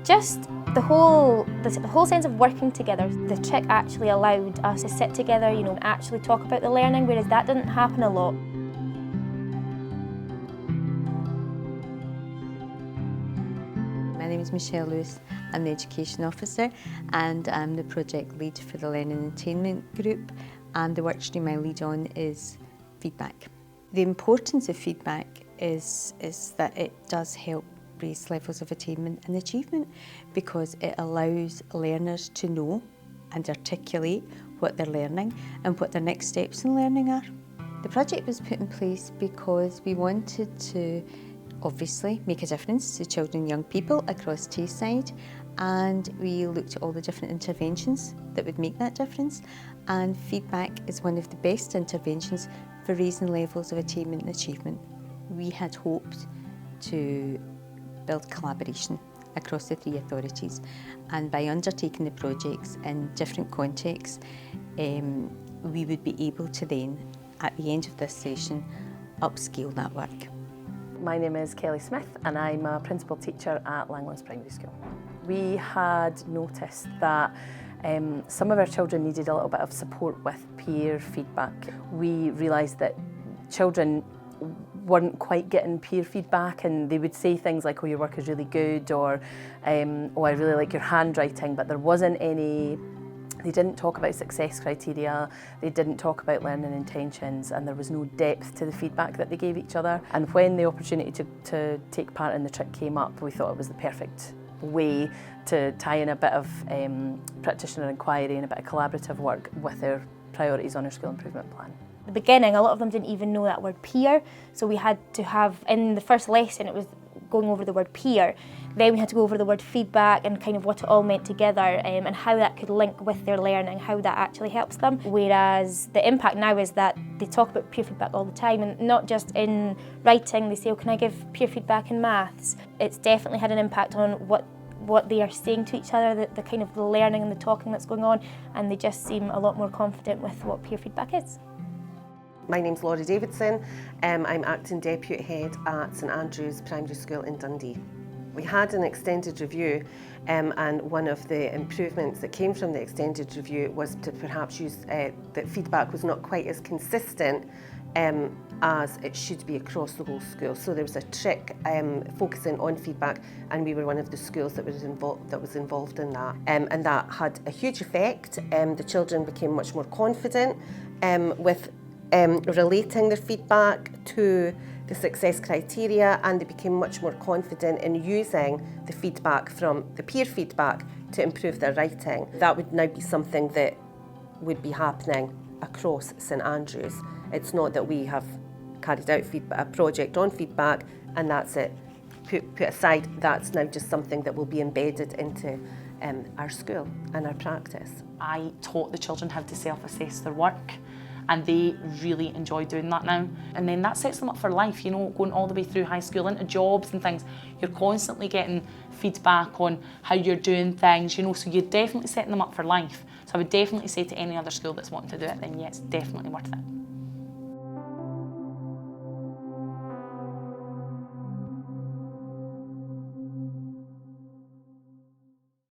Just the whole sense of working together. The trick actually allowed us to sit together, and actually talk about the learning, whereas that didn't happen a lot. My name is Michelle Lewis. I'm the Education Officer and I'm the project lead for the Learning and Attainment group, and the workstream I lead on is feedback. The importance of feedback is that it does help raise levels of attainment and achievement, because it allows learners to know and articulate what they're learning and what their next steps in learning are. The project was put in place because we wanted to obviously make a difference to children and young people across Tayside, and we looked at all the different interventions that would make that difference, and feedback is one of the best interventions for raising levels of attainment and achievement. We had hoped to build collaboration across the three authorities, and by undertaking the projects in different contexts, we would be able to then, at the end of this session, upscale that work. My name is Kelly Smith and I'm a principal teacher at Langlands Primary School. We had noticed that some of our children needed a little bit of support with peer feedback. We realised that children weren't quite getting peer feedback, and they would say things like, oh, your work is really good, or oh, I really like your handwriting, but there wasn't any. They didn't talk about success criteria, they didn't talk about learning intentions, and there was no depth to the feedback that they gave each other. And when the opportunity to take part in the trick came up, we thought it was the perfect way to tie in a bit of practitioner inquiry and a bit of collaborative work with their priorities on our school improvement plan. At the beginning, a lot of them didn't even know that word peer, so we had to have, in the first lesson, it was going over the word peer. Then we had to go over the word feedback and kind of what it all meant together, and how that could link with their learning, how that actually helps them. Whereas the impact now is that they talk about peer feedback all the time, and not just in writing. They say, oh, can I give peer feedback in maths? It's definitely had an impact on what they are saying to each other, the kind of the learning and the talking that's going on, and they just seem a lot more confident with what peer feedback is. My name's Laurie Davidson. I'm Acting Deputy Head at St Andrew's Primary School in Dundee. We had an extended review, and one of the improvements that came from the extended review was to perhaps use that feedback was not quite as consistent as it should be across the whole school. So there was a trick focusing on feedback, and we were one of the schools that was involved in that. And that had a huge effect. The children became much more confident with relating their feedback to the success criteria, and they became much more confident in using the feedback from the peer feedback to improve their writing. That would now be something that would be happening across St Andrews. It's not that we have carried out a project on feedback and that's it, put aside. That's now just something that will be embedded into our school and our practice. I taught the children how to self-assess their work, and they really enjoy doing that now. And then that sets them up for life, going all the way through high school into jobs and things. You're constantly getting feedback on how you're doing things, so you're definitely setting them up for life. So I would definitely say to any other school that's wanting to do it, then yeah, it's definitely worth it.